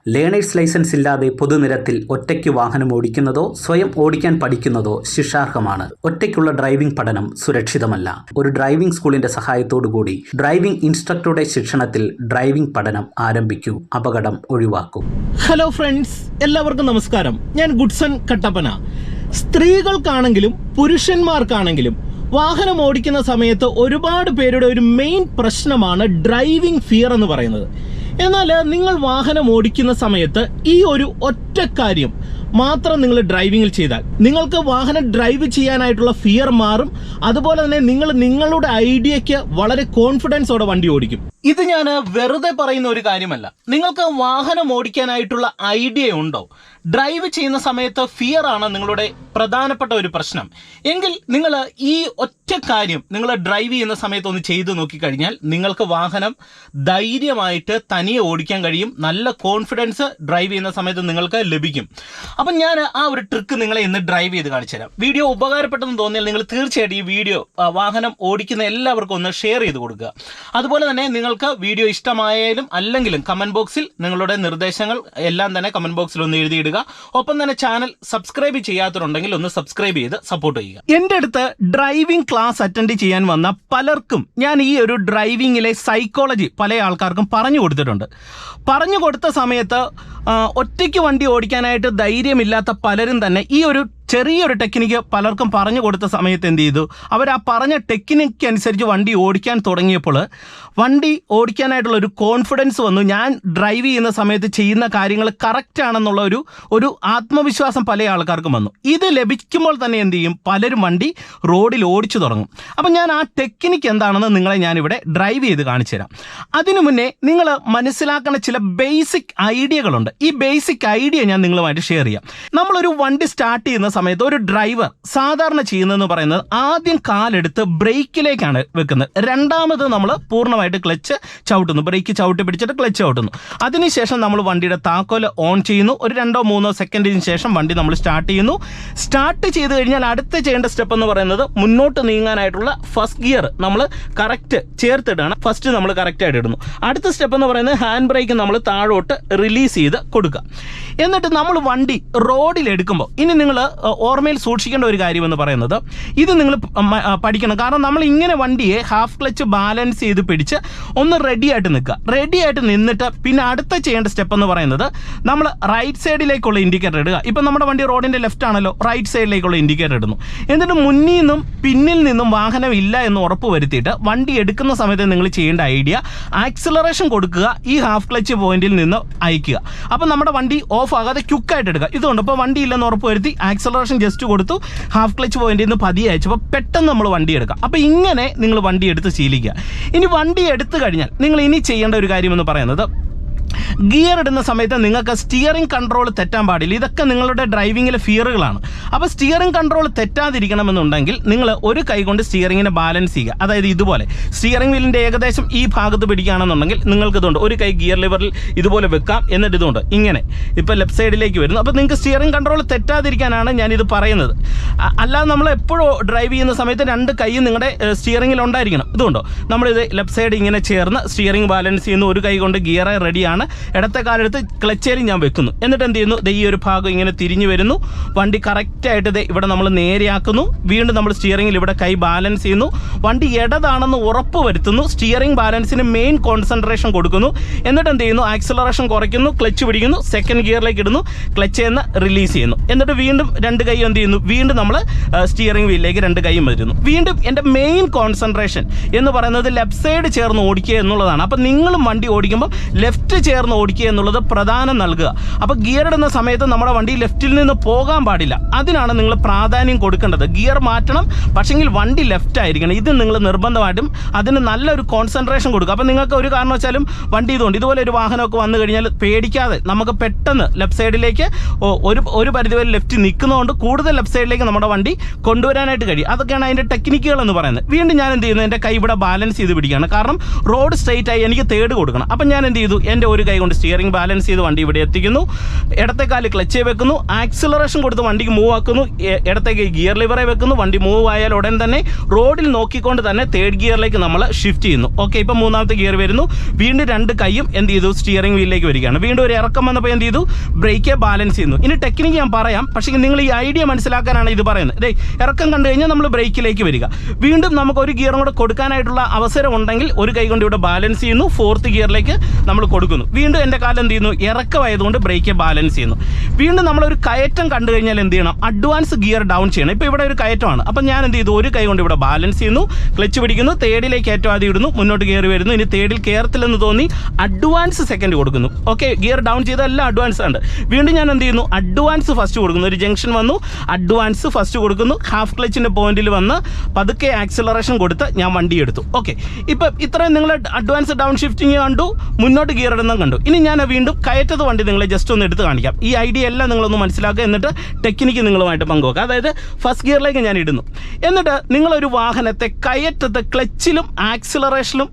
Learners licence ഇല്ലാതെ പൊതുനിരത്തിൽ ഒറ്റയ്ക്ക് വാഹനം ഓടിക്കുന്നതോ സ്വയം ഓടിക്കാൻ പഠിക്കുന്നതോ ശിക്ഷാർഹമാണ്. ഒറ്റയ്ക്കുള്ള ഡ്രൈവിംഗ് പഠനം സുരക്ഷിതമല്ല. ഒരു ഡ്രൈവിംഗ് സ്കൂളിന്റെ സഹായത്തോടുകൂടി ഡ്രൈവിംഗ് ഇൻസ്ട്രക്ടറുടെ ശിക്ഷണത്തിൽ ഡ്രൈവിംഗ് പഠനം ആരംഭിക്കൂ. അപകടം ഒഴിവാക്കൂ. ഹലോ ഫ്രണ്ട്സ്, എല്ലാവർക്കും നമസ്കാരം. ഞാൻ ഗുഡ്സൺ കട്ടപ്പന. സ്ത്രീകൾക്കാണെങ്കിലും പുരുഷന്മാർക്കാണെങ്കിലും വാഹനം ഓടിക്കുന്ന സമയത്ത് ഒരുപാട് പേരുടെ ഒരു മെയിൻ പ്രശ്നമാണ് ഡ്രൈവിംഗ് ഫിയർ എന്ന് പറയുന്നത്. എന്നാൽ നിങ്ങൾ വാഹനം ഓടിക്കുന്ന സമയത്ത് ഈ ഒരു ഒറ്റ കാര്യം മാത്രം നിങ്ങൾ ഡ്രൈവിങ്ങിൽ ചെയ്താൽ നിങ്ങൾക്ക് വാഹനം ഡ്രൈവ് ചെയ്യാനായിട്ടുള്ള ഫിയർ മാറും. അതുപോലെ തന്നെ നിങ്ങൾ നിങ്ങളുടെ ഐഡിയയ്ക്ക് വളരെ കോൺഫിഡൻസോടെ വണ്ടി ഓടിക്കും. ഇത് ഞാൻ വെറുതെ പറയുന്ന ഒരു കാര്യമല്ല. നിങ്ങൾക്ക് വാഹനം ഓടിക്കാനായിട്ടുള്ള ഐഡിയ ഉണ്ടോ? ഡ്രൈവ് ചെയ്യുന്ന സമയത്ത് ഫിയർ ആണ് നിങ്ങളുടെ പ്രധാനപ്പെട്ട ഒരു പ്രശ്നം എങ്കിൽ നിങ്ങൾ ഈ ഒറ്റ കാര്യം നിങ്ങൾ ഡ്രൈവ് ചെയ്യുന്ന സമയത്ത് ഒന്ന് ചെയ്തു നോക്കിക്കഴിഞ്ഞാൽ നിങ്ങൾക്ക് വാഹനം ധൈര്യമായിട്ട് തനിയെ ഓടിക്കാൻ കഴിയും. നല്ല കോൺഫിഡൻസ് ഡ്രൈവ് ചെയ്യുന്ന സമയത്ത് നിങ്ങൾക്ക് ലഭിക്കും. അപ്പം ഞാൻ ആ ഒരു ട്രിക്ക് നിങ്ങളെ ഇന്ന് ഡ്രൈവ് ചെയ്ത് കാണിച്ചു തരാം. വീഡിയോ ഉപകാരപ്പെട്ടെന്ന് തോന്നിയാൽ നിങ്ങൾ തീർച്ചയായിട്ടും ഈ വീഡിയോ വാഹനം ഓടിക്കുന്ന എല്ലാവർക്കും ഒന്ന് ഷെയർ ചെയ്ത് കൊടുക്കുക. അതുപോലെ തന്നെ നിങ്ങൾക്ക് വീഡിയോ ഇഷ്ടമായാലും അല്ലെങ്കിലും കമന്റ് ബോക്സിൽ നിങ്ങളുടെ നിർദ്ദേശങ്ങൾ എല്ലാം തന്നെ കമന്റ് ബോക്സിൽ ഒന്ന് എഴുതിയിടുക. ഒപ്പം തന്നെ ചാനൽ സബ്സ്ക്രൈബ് ചെയ്യാത്തവരുണ്ടെങ്കിൽ ഒന്ന് സബ്സ്ക്രൈബ് ചെയ്ത് സപ്പോർട്ട് ചെയ്യുക. എൻ്റെ അടുത്ത് ഡ്രൈവിംഗ് ക്ലാസ് അറ്റൻഡ് ചെയ്യാൻ വന്ന പലർക്കും ഞാൻ ഈ ഒരു ഡ്രൈവിംഗിലെ സൈക്കോളജി പല ആൾക്കാർക്കും പറഞ്ഞു കൊടുത്തിട്ടുണ്ട്. പറഞ്ഞു കൊടുത്ത സമയത്ത് ഒറ്റയ്ക്ക് വണ്ടി ഓടിക്കാനായിട്ട് ധൈര്യമില്ലാത്ത പലരും തന്നെ ഈ ഒരു ചെറിയൊരു ടെക്നിക്ക് പലർക്കും പറഞ്ഞു കൊടുത്ത സമയത്ത് എന്ത് ചെയ്തു, അവർ ആ പറഞ്ഞ ടെക്നിക്ക് അനുസരിച്ച് വണ്ടി ഓടിക്കാൻ തുടങ്ങിയപ്പോൾ വണ്ടി ഓടിക്കാനായിട്ടുള്ള ഒരു കോൺഫിഡൻസ് വന്നു. ഞാൻ ഡ്രൈവ് ചെയ്യുന്ന സമയത്ത് ചെയ്യുന്ന കാര്യങ്ങൾ കറക്റ്റ് ആണെന്നുള്ള ഒരു ആത്മവിശ്വാസം പല ആൾക്കാർക്കും വന്നു. ഇത് ലഭിക്കുമ്പോൾ തന്നെ എന്ത് ചെയ്യും, പലരും വണ്ടി റോഡിൽ ഓടിച്ചു തുടങ്ങും. അപ്പം ഞാൻ ആ ടെക്നിക്ക് എന്താണെന്ന് നിങ്ങളെ ഞാനിവിടെ ഡ്രൈവ് ചെയ്ത് കാണിച്ചു തരാം. അതിനു മുന്നേ നിങ്ങൾ മനസ്സിലാക്കേണ്ട ചില ബേസിക് ഐഡിയകളുണ്ട്. ഈ ബേസിക് ഐഡിയ ഞാൻ നിങ്ങളുമായിട്ട് ഷെയർ ചെയ്യാം. നമ്മളൊരു വണ്ടി സ്റ്റാർട്ട് ചെയ്യുന്ന സമയത്ത് ഒരു ഡ്രൈവർ സാധാരണ ചെയ്യുന്നതെന്ന് പറയുന്നത് ആദ്യം കാലെടുത്ത് ബ്രേക്കിലേക്കാണ് വെക്കുന്നത്. രണ്ടാമത് നമ്മൾ പൂർണ്ണമായിട്ട് ക്ലച്ച് ചവിട്ടുന്നു. ബ്രേക്ക് ചവിട്ടി പിടിച്ചിട്ട് ക്ലച്ച് ചവിട്ടുന്നു. അതിനുശേഷം നമ്മൾ വണ്ടിയുടെ താക്കോല് ഓൺ ചെയ്യുന്നു. ഒരു 2-3 സെക്കൻഡിന് ശേഷം വണ്ടി നമ്മൾ സ്റ്റാർട്ട് ചെയ്യുന്നു. സ്റ്റാർട്ട് ചെയ്ത് കഴിഞ്ഞാൽ അടുത്ത ചെയ്യേണ്ട സ്റ്റെപ്പ് എന്ന് പറയുന്നത് മുന്നോട്ട് നീങ്ങാനായിട്ടുള്ള ഫസ്റ്റ് ഗിയർ നമ്മൾ കറക്റ്റ് ചേർത്തിടാണ്. ഫസ്റ്റ് നമ്മൾ കറക്റ്റായിട്ട് ഇടുന്നു. അടുത്ത സ്റ്റെപ്പ് എന്ന് പറയുന്നത് ഹാൻഡ് ബ്രേക്ക് നമ്മൾ താഴോട്ട് റിലീസ് ചെയ്ത് കൊടുക്കുക. എന്നിട്ട് നമ്മൾ വണ്ടി റോഡിൽ എടുക്കുമ്പോൾ ഇനി നിങ്ങൾ ഓർമ്മയിൽ സൂക്ഷിക്കേണ്ട ഒരു കാര്യം എന്ന് പറയുന്നത്, ഇത് നിങ്ങൾ പഠിക്കണം. കാരണം നമ്മൾ ഇങ്ങനെ വണ്ടിയെ ഹാഫ് ക്ലച്ച് ബാലൻസ് ചെയ്ത് പിടിച്ച് ഒന്ന് റെഡി ആയിട്ട് നിൽക്കുക. റെഡി ആയിട്ട് നിന്നിട്ട് പിന്നെ അടുത്ത ചെയ്യേണ്ട സ്റ്റെപ്പ് എന്ന് പറയുന്നത് നമ്മൾ റൈറ്റ് സൈഡിലേക്കുള്ള ഇൻഡിക്കേറ്റർ ഇടുക. ഇപ്പം നമ്മുടെ വണ്ടി റോഡിൻ്റെ ലെഫ്റ്റ് ആണല്ലോ, റൈറ്റ് സൈഡിലേക്കുള്ള ഇൻഡിക്കേറ്റർ ഇടുന്നു. എന്നിട്ട് മുന്നിൽ നിന്നും പിന്നിൽ നിന്നും വാഹനം ഇല്ല എന്ന് ഉറപ്പ് വരുത്തിയിട്ട് വണ്ടി എടുക്കുന്ന സമയത്ത് നിങ്ങൾ ചെയ്യേണ്ട ഐഡിയ, ആക്സിലറേഷൻ കൊടുക്കുക, ഈ ഹാഫ് ക്ലച്ച് പോയിന്റിൽ നിന്ന് അയക്കുക. അപ്പം നമ്മുടെ വണ്ടി ഓഫ് ആകാതെ ക്വിക്കായിട്ട് എടുക്കുക. ഇതുകൊണ്ട് ഇപ്പോൾ വണ്ടി ഇല്ലെന്ന് ഉറപ്പ് വരുത്തി ആക്സിലറേഷൻ ജസ്റ്റ് കൊടുത്തു, ഹാഫ് ക്ലച്ച് പോയിന്റിൽ നിന്ന് പതിയെ അയച്ചപ്പോൾ പെട്ടെന്ന് നമ്മൾ വണ്ടി എടുക്കാം. അപ്പോൾ ഇങ്ങനെ നിങ്ങൾ വണ്ടി എടുത്ത് ശീലിക്കുക. ഇനി വണ്ടി എടുത്തു കഴിഞ്ഞാൽ നിങ്ങൾ ഇനി ചെയ്യേണ്ട ഒരു കാര്യമെന്ന് പറയുന്നത്, ഗിയർ ഇടുന്ന സമയത്ത് നിങ്ങൾക്ക് സ്റ്റിയറിംഗ് കൺട്രോൾ തെറ്റാൻ പാടില്ല. ഇതൊക്കെ നിങ്ങളുടെ ഡ്രൈവിങ്ങിലെ ഫിയറുകളാണ്. അപ്പോൾ സ്റ്റിയറിംഗ് കൺട്രോൾ തെറ്റാതിരിക്കണമെന്നുണ്ടെങ്കിൽ നിങ്ങൾ ഒരു കൈ കൊണ്ട് സ്റ്റിയറിങ്ങിനെ ബാലൻസ് ചെയ്യുക. അതായത് ഇതുപോലെ സ്റ്റിയറിംഗ് വീലിൻ്റെ ഏകദേശം ഈ ഭാഗത്ത് പിടിക്കുകയാണെന്നുണ്ടെങ്കിൽ നിങ്ങൾക്ക് ഇതുകൊണ്ട് ഒരു കൈ ഗിയർ ലിവറിൽ ഇതുപോലെ വെക്കാം. എന്നിട്ട് ഇതുകൊണ്ട് ഇങ്ങനെ ഇപ്പോൾ ലെഫ്റ്റ് സൈഡിലേക്ക് വരുന്നു. അപ്പോൾ നിങ്ങൾക്ക് സ്റ്റിയറിംഗ് കൺട്രോൾ തെറ്റാതിരിക്കാനാണ് ഞാനിത് പറയുന്നത്. അല്ലാതെ നമ്മൾ എപ്പോഴും ഡ്രൈവ് ചെയ്യുന്ന സമയത്ത് രണ്ട് കൈയും നിങ്ങളുടെ സ്റ്റിയറിംഗിൽ ഉണ്ടായിരിക്കണം. ഇതുകൊണ്ടോ നമ്മളിത് ലെഫ്റ്റ് സൈഡ് ഇങ്ങനെ ചേർന്ന് സ്റ്റിയറിംഗ് ബാലൻസ് ചെയ്യുന്നു. ഒരു കൈ കൊണ്ട് ഗിയർ റെഡിയാണ്. ഇടത്തെ കാലെടുത്ത് ക്ലച്ചേലും ഞാൻ വെക്കുന്നു. എന്നിട്ട് എന്ത് ചെയ്യുന്നു, ഈ ഒരു ഭാഗം ഇങ്ങനെ തിരിഞ്ഞു വരുന്നു. വണ്ടി കറക്റ്റായിട്ട് ഇവിടെ നമ്മൾ നേരെയാക്കുന്നു. വീണ്ടും നമ്മൾ സ്റ്റിയറിംഗിൽ ഇവിടെ കൈ ബാലൻസ് ചെയ്യുന്നു. വണ്ടി ഇടതാണെന്ന് ഉറപ്പ് വരുത്തുന്നു. സ്റ്റിയറിംഗ് ബാലൻസിന് മെയിൻ കോൺസെൻട്രേഷൻ കൊടുക്കുന്നു. എന്നിട്ട് എന്ത് ചെയ്യുന്നു, ആക്സിലറേഷൻ കുറയ്ക്കുന്നു, ക്ലച്ച് പിടിക്കുന്നു, സെക്കൻഡ് ഗിയറിലേക്ക് ഇടുന്നു, ക്ലച്ച് എന്ന് റിലീസ് ചെയ്യുന്നു. എന്നിട്ട് വീണ്ടും രണ്ട് കൈ എന്ത് ചെയ്യുന്നു, വീണ്ടും നമ്മൾ സ്റ്റിയറിംഗ് വീലിലേക്ക് രണ്ട് കൈയും വരുന്നു. വീണ്ടും എൻ്റെ മെയിൻ കോൺസെൻട്രേഷൻ എന്ന് പറയുന്നത് ലെഫ്റ്റ് സൈഡ് ചേർന്ന് ഓടിക്കുക എന്നുള്ളതാണ്. അപ്പം നിങ്ങളും വണ്ടി ഓടിക്കുമ്പോൾ ലെഫ്റ്റ് ചേർന്ന് ഓടിക്കുക എന്നുള്ളത് പ്രധാനം നൽകുക. അപ്പോൾ ഗിയർ ഇടുന്ന സമയത്ത് നമ്മുടെ വണ്ടി ലെഫ്റ്റിൽ നിന്ന് പോകാൻ പാടില്ല. അതിനാണ് നിങ്ങൾ പ്രാധാന്യം കൊടുക്കേണ്ടത്. ഗിയർ മാറ്റണം, പക്ഷെങ്കിൽ വണ്ടി ലെഫ്റ്റ് ആയിരിക്കണം. ഇത് നിങ്ങൾ നിർബന്ധമായിട്ടും അതിന് നല്ലൊരു കോൺസെൻട്രേഷൻ കൊടുക്കുക. അപ്പോൾ നിങ്ങൾക്ക് ഒരു കാരണവശാലും വണ്ടി ഇതുപോലെ ഒരു വാഹനമൊക്കെ വന്നു കഴിഞ്ഞാൽ പേടിക്കാതെ നമുക്ക് പെട്ടെന്ന് ലെഫ്റ്റ് സൈഡിലേക്ക് ഒരു പരിധിവരെ ലെഫ്റ്റ് നിൽക്കുന്നതുകൊണ്ട് കൂടുതൽ ലെഫ്റ്റ് സൈഡിലേക്ക് നമ്മുടെ വണ്ടി കൊണ്ടുവരാനായിട്ട് കഴിയും. അതൊക്കെയാണ് അതിൻ്റെ ടെക്നിക്കുകൾ എന്ന് പറയുന്നത്. വീണ്ടും ഞാൻ എന്ത് ചെയ്യുന്നു, എൻ്റെ കൈ ഇവിടെ ബാലൻസ് ചെയ്ത് പിടിക്കുകയാണ്. കാരണം റോഡ് സ്ട്രെയിറ്റ് ആയി എനിക്ക് തേർഡ് കൊടുക്കണം. അപ്പം ഞാൻ എന്ത് ചെയ്തു, എൻ്റെ ഒരു കൈ കൊണ്ട് സ്റ്റിയറിംഗ് ബാലൻസ് ചെയ്ത് വണ്ടി ഇവിടെ എത്തിക്കുന്നു, ഇടത്തെ കാല് ക്ലച്ചേ വെക്കുന്നു, ആക്സിലറേഷൻ കൊടുത്ത് വണ്ടിക്ക് മൂവ് ആക്കുന്നു, ഇടത്തേക്ക് ഗിയർ ലിവറെ വെക്കുന്നു, വണ്ടി മൂവ് ആയാൽ ഉടൻ തന്നെ റോഡിൽ നോക്കിക്കൊണ്ട് തന്നെ തേർഡ് ഗിയറിലേക്ക് നമ്മൾ ഷിഫ്റ്റ് ചെയ്യുന്നു. ഓക്കെ, ഇപ്പം മൂന്നാമത്തെ ഗിയർ വരുന്നു, വീണ്ടും രണ്ട് കൈയും എന്ത് ചെയ്തു, സ്റ്റിയറിംഗ് വീലിലേക്ക് വരികയാണ്. വീണ്ടും ഒരു ഇറക്കം വന്നപ്പോൾ എന്ത് ചെയ്തു, ബ്രേക്ക് ബാലൻസ് ചെയ്യുന്നു. ഇനി ടെക്നിക്ക് ഞാൻ പറയാം, പക്ഷേ നിങ്ങൾ ഈ ഐഡിയ മനസ്സിലാക്കാനാണ് ഇത് പറയുന്നത്. ഇതേ ഇറക്കം കണ്ടു കഴിഞ്ഞാൽ നമ്മൾ ബ്രേക്കിലേക്ക് വരിക, വീണ്ടും നമുക്ക് ഒരു ഗിയറും കൂടെ കൊടുക്കാനായിട്ടുള്ള അവസരം ഉണ്ടെങ്കിൽ ഒരു കൈ കൊണ്ട് ഇവിടെ ബാലൻസ് ചെയ്യുന്നു, ഫോർത്ത് ഗിയറിലേക്ക് നമ്മൾ കൊടുക്കുന്നു. വീണ്ടും എൻ്റെ കാലം എന്ത് ചെയ്യുന്നു, ഇറക്കമായതുകൊണ്ട് ബ്രേക്ക് ബാലൻസ് ചെയ്യുന്നു. വീണ്ടും നമ്മളൊരു കയറ്റം കണ്ടു കഴിഞ്ഞാൽ എന്ത് ചെയ്യണം, അഡ്വാൻസ് ഗിയർ ഡൗൺ ചെയ്യണം. ഇപ്പോൾ ഇവിടെ ഒരു കയറ്റമാണ്, അപ്പം ഞാൻ എന്ത് ചെയ്തു, ഒരു കൈ കൊണ്ട് ഇവിടെ ബാലൻസ് ചെയ്യുന്നു, ക്ലച്ച് പിടിക്കുന്നു, തേർഡിലേക്ക് ഏറ്റവും ആദ്യം ഇടുന്നു, മുന്നോട്ട് കയറി വരുന്നു. ഇനി തേർഡിൽ കയറത്തില്ലെന്ന് തോന്നി അഡ്വാൻസ് സെക്കൻഡ് കൊടുക്കുന്നു. ഓക്കെ, ഗിയർ ഡൗൺ ചെയ്ത എല്ലാം അഡ്വാൻസ് ഉണ്ട്. വീണ്ടും ഞാൻ എന്ത് ചെയ്യുന്നു, അഡ്വാൻസ് ഫസ്റ്റ് കൊടുക്കുന്നു. ഒരു ജംഗ്ഷൻ വന്നു, അഡ്വാൻസ് ഫസ്റ്റ് കൊടുക്കുന്നു, ഹാഫ് ക്ലച്ചിൻ്റെ പോയിന്റിൽ വന്ന് പതുക്കെ ആക്സിലറേഷൻ കൊടുത്ത് ഞാൻ വണ്ടി എടുത്തു. ഓക്കെ, ഇപ്പം ഇത്രയും നിങ്ങൾ അഡ്വാൻസ് ഡൗൺ ഷിഫ്റ്റിംഗ് കണ്ടു, മുന്നോട്ട് ഗിയർ ഇടുന്നതും കണ്ടു. ഇനി ഞാൻ വീണ്ടും കയറ്റത് വണ്ടി നിങ്ങളെ ജസ്റ്റ് ഒന്ന് എടുത്ത് കാണിക്കാം. ഈ ഐഡിയ എല്ലാം നിങ്ങളൊന്ന് മനസ്സിലാക്കുക, എന്നിട്ട് ടെക്നിക്ക് നിങ്ങളുമായിട്ട് പങ്കുവെക്കുക. അതായത് ഫസ്റ്റ് ഗിയറിലേക്ക് ഞാൻ ഇടുന്നു, എന്നിട്ട് നിങ്ങളൊരു വാഹനത്തെ കയറ്റത്ത് ക്ലച്ചിലും ആക്സിലറേഷനിലും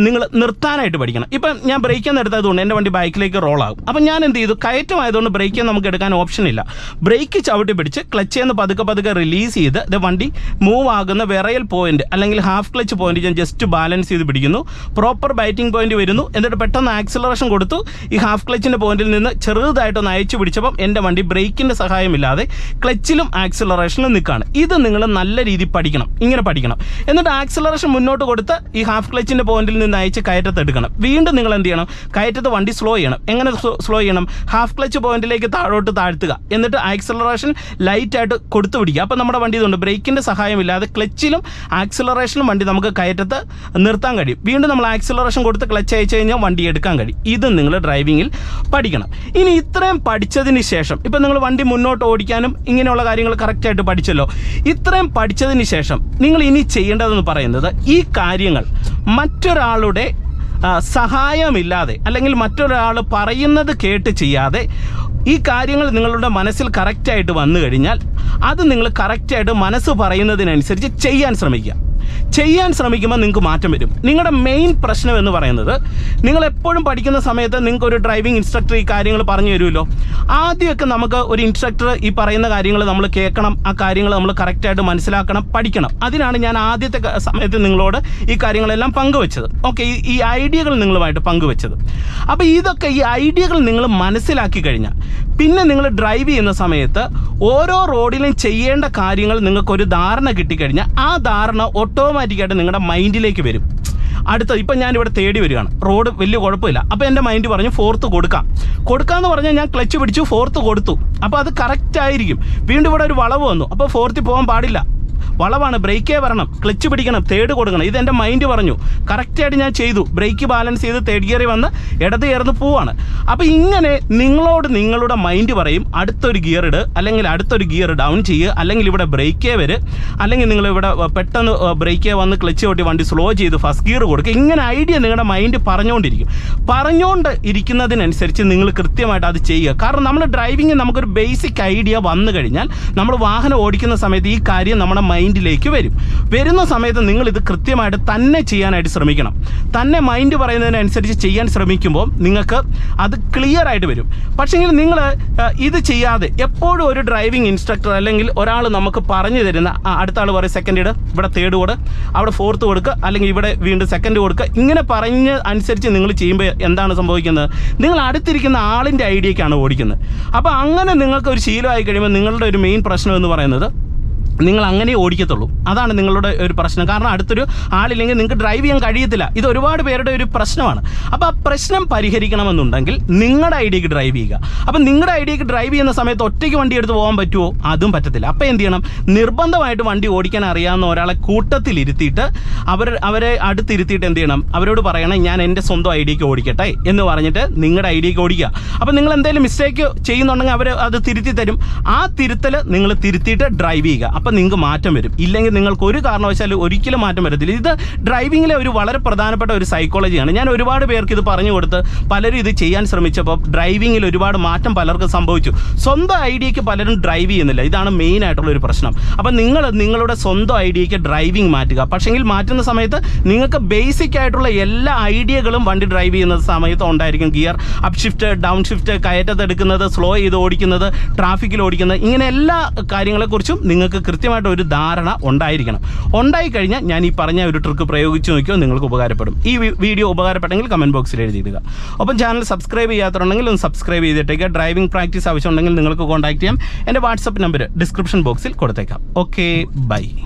നിങ്ങൾ നിർത്താനായിട്ട് പഠിക്കണം. ഇപ്പം ഞാൻ ബ്രേക്ക് എന്ന് എടുത്തതുകൊണ്ട് എൻ്റെ വണ്ടി ബാക്കിലേക്ക് റോളാകും. അപ്പം ഞാൻ എന്ത് ചെയ്തു, കയറ്റമായതുകൊണ്ട് ബ്രേക്ക് നമുക്ക് എടുക്കാൻ ഓപ്ഷൻ ഇല്ല. ബ്രേക്ക് ചവിട്ടി പിടിച്ച് ക്ലച്ചേന്ന് പതുക്കെ റിലീസ് ചെയ്ത് ഇത് വണ്ടി മൂവ് ആകുന്ന വിറയൽ പോയിന്റ് അല്ലെങ്കിൽ ഹാഫ് ക്ലച്ച് പോയിന്റ് ഞാൻ ജസ്റ്റ് ബാലൻസ് ചെയ്ത് പിടിക്കുന്നു, പ്രോപ്പർ ബൈറ്റിംഗ് പോയിന്റ് വരുന്നു, എന്നിട്ട് പെട്ടെന്ന് ആക്സിലറേഷൻ കൊടുത്തു, ഈ ഹാഫ് ക്ലച്ചിൻ്റെ പോയിന്റിൽ നിന്ന് ചെറുതായിട്ടൊന്ന് അയച്ചു പിടിച്ചപ്പം എൻ്റെ വണ്ടി ബ്രേക്കിൻ്റെ സഹായമില്ലാതെ ക്ലച്ചിലും ആക്സിലറേഷനിലും നിൽക്കുകയാണ്. ഇത് നിങ്ങൾ നല്ല രീതിയിൽ പഠിക്കണം, ഇങ്ങനെ പഠിക്കണം. എന്നിട്ട് ആക്സിലറേഷൻ മുന്നോട്ട് കൊടുത്ത് ഈ ഹാഫ് ക്ലച്ചിൻ്റെ പോയിന്റിൽ നിന്ന് അയച്ച് കയറ്റത്ത് എടുക്കണം. വീണ്ടും നിങ്ങൾ എന്ത് ചെയ്യണം, കയറ്റത്ത് വണ്ടി സ്ലോ ചെയ്യണം. എങ്ങനെ സ്ലോ ചെയ്യണം, ഹാഫ് ക്ലച്ച് പോയിന്റിലേക്ക് താഴോട്ട് താഴ്ത്തുക, എന്നിട്ട് ആക്സിലറേഷൻ ലൈറ്റായിട്ട് കൊടുത്തു പിടിക്കുക. അപ്പോൾ നമ്മുടെ വണ്ടി ഇതുകൊണ്ട് ബ്രേക്കിൻ്റെ സഹായമില്ലാതെ ക്ലച്ചിലും ആക്സിലറേഷനും വണ്ടി നമുക്ക് കയറ്റത്ത് നിർത്താൻ കഴിയും. വീണ്ടും നമ്മൾ ആക്സിലറേഷൻ കൊടുത്ത് ക്ലച്ച് അയച്ചു കഴിഞ്ഞാൽ വണ്ടി എടുക്കാൻ കഴിയും. ഇത് നിങ്ങൾ ഡ്രൈവിങ്ങിൽ പഠിക്കണം. ഇനി ഇത്രയും പഠിച്ചതിന് ശേഷം ഇപ്പം നിങ്ങൾ വണ്ടി മുന്നോട്ട് ഓടിക്കാനും ഇങ്ങനെയുള്ള കാര്യങ്ങൾ കറക്റ്റായിട്ട് പഠിച്ചല്ലോ. ഇത്രയും പഠിച്ചതിന് ശേഷം നിങ്ങൾ ഇനി ചെയ്യേണ്ടതെന്ന് പറയുന്നത് ഈ കാര്യങ്ങൾ മറ്റൊരാളുടെ സഹായമില്ലാതെ അല്ലെങ്കിൽ മറ്റൊരാൾ പറയുന്നത് കേട്ട് ചെയ്യാതെ ഈ കാര്യങ്ങൾ നിങ്ങളുടെ മനസ്സിൽ കറക്റ്റായിട്ട് വന്നു കഴിഞ്ഞാൽ അത് നിങ്ങൾ കറക്റ്റായിട്ട് മനസ്സ് പറയുന്നതിനനുസരിച്ച് ചെയ്യാൻ ശ്രമിക്കുമ്പോൾ നിങ്ങൾക്ക് മാറ്റം വരും. നിങ്ങളുടെ മെയിൻ പ്രശ്നം എന്ന് പറയുന്നത് നിങ്ങൾ എപ്പോഴും പഠിക്കുന്ന സമയത്ത് നിങ്ങൾക്ക് ഒരു ഡ്രൈവിംഗ് ഇൻസ്ട്രക്ടർ ഈ കാര്യങ്ങൾ പറഞ്ഞു തരുമല്ലോ. ആദ്യമൊക്കെ നമുക്ക് ഒരു ഇൻസ്ട്രക്ടർ ഈ പറയുന്ന കാര്യങ്ങൾ നമ്മൾ കേൾക്കണം, ആ കാര്യങ്ങൾ നമ്മൾ കറക്റ്റായിട്ട് മനസ്സിലാക്കണം, പഠിക്കണം. അതിനാണ് ഞാൻ ആദ്യത്തെ സമയത്ത് നിങ്ങളോട് ഈ കാര്യങ്ങളെല്ലാം പങ്കുവെച്ചത്. ഓക്കെ, ഈ ഐഡിയകൾ നിങ്ങളുമായിട്ട് പങ്കുവെച്ചത്. അപ്പോൾ ഇതൊക്കെ ഈ ഐഡിയകൾ നിങ്ങൾ മനസ്സിലാക്കി കഴിഞ്ഞാൽ പിന്നെ നിങ്ങൾ ഡ്രൈവ് ചെയ്യുന്ന സമയത്ത് ഓരോ റോഡിലും ചെയ്യേണ്ട കാര്യങ്ങൾ നിങ്ങൾക്കൊരു ധാരണ കിട്ടിക്കഴിഞ്ഞാൽ ആ ധാരണ ഓട്ടോമാറ്റിക്കായിട്ട് നിങ്ങളുടെ മൈൻഡിലേക്ക് വരും. അടുത്ത ഇപ്പം ഞാനിവിടെ തേടി വരികയാണ്, റോഡ് വലിയ കുഴപ്പമില്ല. അപ്പോൾ എൻ്റെ മൈൻഡ് പറഞ്ഞു ഫോർത്ത് കൊടുക്കാമെന്ന് പറഞ്ഞാൽ ഞാൻ ക്ലച്ച് പിടിച്ചു, ഫോർത്ത് കൊടുത്തു. അപ്പോൾ അത് കറക്റ്റ് ആയിരിക്കും. വീണ്ടും ഇവിടെ ഒരു വളവ് വന്നു, അപ്പോൾ ഫോർത്തിൽ പോകാൻ പാടില്ല, വളവാണ്, ബ്രേക്കേ വരണം, ക്ലച്ച് പിടിക്കണം, തേർഡ് കൊടുക്കണം. ഇതെൻ്റെ മൈൻഡ് പറഞ്ഞു, കറക്റ്റായിട്ട് ഞാൻ ചെയ്തു, ബ്രേക്ക് ബാലൻസ് ചെയ്ത് തേർഡ് ഗിയറിൽ വന്ന് ഇടത് കയറുന്നു പോവാണ്. അപ്പോൾ ഇങ്ങനെ നിങ്ങളോട് നിങ്ങളുടെ മൈൻഡ് പറയും അടുത്തൊരു ഗിയർ ഇട്, അല്ലെങ്കിൽ അടുത്തൊരു ഗിയർ ഡൗൺ ചെയ്യുക, അല്ലെങ്കിൽ ഇവിടെ ബ്രേക്കേ വരും, അല്ലെങ്കിൽ നിങ്ങൾ ഇവിടെ പെട്ടെന്ന് ബ്രേക്കേ വന്ന് ക്ലച്ച് കൊട്ടി വണ്ടി സ്ലോ ചെയ്ത് ഫസ്റ്റ് ഗിയർ കൊടുക്കുക. ഇങ്ങനെ ഐഡിയ നിങ്ങളുടെ മൈൻഡ് പറഞ്ഞുകൊണ്ട് ഇരിക്കുന്നതിനനുസരിച്ച് നിങ്ങൾ കൃത്യമായിട്ട് അത് ചെയ്യുക. കാരണം നമ്മൾ ഡ്രൈവിംഗ് നമുക്കൊരു ബേസിക് ഐഡിയ വന്നു കഴിഞ്ഞാൽ നമ്മൾ വാഹനം ഓടിക്കുന്ന സമയത്ത് ഈ കാര്യം നമ്മുടെ മൈൻഡിലേക്ക് വരുന്ന സമയത്ത് നിങ്ങൾ ഇത് കൃത്യമായിട്ട് തന്നെ ചെയ്യാനായിട്ട് ശ്രമിക്കണം. തന്നെ മൈൻഡ് പറയുന്നതിനനുസരിച്ച് ചെയ്യാൻ ശ്രമിക്കുമ്പോൾ നിങ്ങൾക്ക് അത് ക്ലിയർ ആയിട്ട് വരും. പക്ഷേങ്കിൽ നിങ്ങൾ ഇത് ചെയ്യാതെ എപ്പോഴും ഒരു ഡ്രൈവിംഗ് ഇൻസ്ട്രക്ടർ അല്ലെങ്കിൽ ഒരാൾ നമുക്ക് പറഞ്ഞു തരുന്ന അടുത്ത ആൾ പറയും സെക്കൻഡ് ഇട്, ഇവിടെ തേർഡ് കൊടു, അവിടെ ഫോർത്ത് കൊടുക്കുക, അല്ലെങ്കിൽ ഇവിടെ വീണ്ടും സെക്കൻഡ് കൊടുക്കുക, ഇങ്ങനെ പറഞ്ഞ അനുസരിച്ച് നിങ്ങൾ ചെയ്യുമ്പോൾ എന്താണ് സംഭവിക്കുന്നത്, നിങ്ങൾ അടുത്തിരിക്കുന്ന ആളിൻ്റെ ഐഡിയക്കാണ് ഓടിക്കുന്നത്. അപ്പോൾ അങ്ങനെ നിങ്ങൾക്ക് ഒരു ശീലമായി കഴിയുമ്പോൾ നിങ്ങളുടെ ഒരു മെയിൻ പ്രശ്നം എന്ന് പറയുന്നത് നിങ്ങൾ അങ്ങനെ ഓടിക്കത്തുള്ളൂ. അതാണ് നിങ്ങളുടെ ഒരു പ്രശ്നം. കാരണം അടുത്തൊരു ആളില്ലെങ്കിൽ നിങ്ങൾക്ക് ഡ്രൈവ് ചെയ്യാൻ കഴിയത്തില്ല. ഇത് ഒരുപാട് പേരുടെ ഒരു പ്രശ്നമാണ്. അപ്പോൾ ആ പ്രശ്നം പരിഹരിക്കണമെന്നുണ്ടെങ്കിൽ നിങ്ങളുടെ ഐഡിയക്ക് ഡ്രൈവ് ചെയ്യുക. അപ്പം നിങ്ങളുടെ ഐഡിയക്ക് ഡ്രൈവ് ചെയ്യുന്ന സമയത്ത് ഒറ്റയ്ക്ക് വണ്ടി എടുത്ത് പോകാൻ പറ്റുമോ? അതും പറ്റത്തില്ല. അപ്പോൾ എന്ത് ചെയ്യണം, നിർബന്ധമായിട്ട് വണ്ടി ഓടിക്കാൻ അറിയാവുന്ന ഒരാളെ കൂട്ടത്തിലിരുത്തിയിട്ട് അവരെ അടുത്തിരുത്തിയിട്ട് എന്ത് ചെയ്യണം, അവരോട് പറയണം ഞാൻ എൻ്റെ സ്വന്തം ഐഡിയക്ക് ഓടിക്കട്ടെ എന്ന് പറഞ്ഞിട്ട് നിങ്ങളുടെ ഐഡിയക്ക് ഓടിക്കുക. അപ്പോൾ നിങ്ങൾ എന്തെങ്കിലും മിസ്റ്റേക്ക് ചെയ്യുന്നുണ്ടെങ്കിൽ അവർ അത് തിരുത്തി തരും. ആ തിരുത്തൽ നിങ്ങൾ തിരുത്തിയിട്ട് ഡ്രൈവ് ചെയ്യുക. അപ്പം നിങ്ങൾക്ക് മാറ്റം വരും. ഇല്ലെങ്കിൽ നിങ്ങൾക്ക് ഒരു കാരണവശാലും ഒരിക്കലും മാറ്റം വരത്തില്ല. ഇത് ഡ്രൈവിങ്ങിലെ ഒരു വളരെ പ്രധാനപ്പെട്ട ഒരു സൈക്കോളജിയാണ്. ഞാൻ ഒരുപാട് പേർക്ക് ഇത് പറഞ്ഞു കൊടുത്ത് പലരും ഇത് ചെയ്യാൻ ശ്രമിച്ചപ്പോൾ ഡ്രൈവിങ്ങിൽ ഒരുപാട് മാറ്റം പലർക്കും സംഭവിച്ചു. സ്വന്തം ഐഡിയയ്ക്ക് പലരും ഡ്രൈവ് ചെയ്യുന്നില്ല. ഇതാണ് മെയിൻ ആയിട്ടുള്ള ഒരു പ്രശ്നം. അപ്പം നിങ്ങൾ നിങ്ങളുടെ സ്വന്തം ഐഡിയയ്ക്ക് ഡ്രൈവിംഗ് മാറ്റുക. പക്ഷേങ്കിൽ മാറ്റുന്ന സമയത്ത് നിങ്ങൾക്ക് ബേസിക് ആയിട്ടുള്ള എല്ലാ ഐഡിയകളും വണ്ടി ഡ്രൈവ് ചെയ്യുന്ന സമയത്ത് ഉണ്ടായിരിക്കും. Gear up shift, down shift, കയറ്റത്ത് എടുക്കുന്നത്, സ്ലോ ചെയ്ത് ഓടിക്കുന്നത്, ട്രാഫിക്കിൽ ഓടിക്കുന്നത്, ഇങ്ങനെ എല്ലാ കാര്യങ്ങളെക്കുറിച്ചും നിങ്ങൾക്ക് കൃത്യമായിട്ട് ഒരു ധാരണ ഉണ്ടായിരിക്കണം. ഉണ്ടായിക്കഴിഞ്ഞാൽ ഞാൻ ഈ പറഞ്ഞ ഒരു ട്രിക്ക് പ്രയോഗിച്ച് നോക്കിയോ നിങ്ങൾക്ക് ഉപകാരപ്പെടും. ഈ വീഡിയോ ഉപകാരപ്പെട്ടെങ്കിൽ കമൻറ്റ് ബോക്സിൽ എഴുതിയിടുക. ഒപ്പം ചാനൽ സബ്സ്ക്രൈബ് ചെയ്യാത്തുണ്ടെങ്കിൽ ഒന്ന് സബ്സ്ക്രൈബ് ചെയ്തിട്ടേക്കുക. ഡ്രൈവിംഗ് പ്രാക്ടീസ് ആവശ്യമുണ്ടെങ്കിൽ നിങ്ങൾക്ക് കോൺടാക്ട് ചെയ്യാം. എൻ്റെ വാട്സപ്പ് നമ്പർ ഡിസ്ക്രിപ്ഷൻ ബോക്സിൽ കൊടുത്തേക്കാം. Okay, by.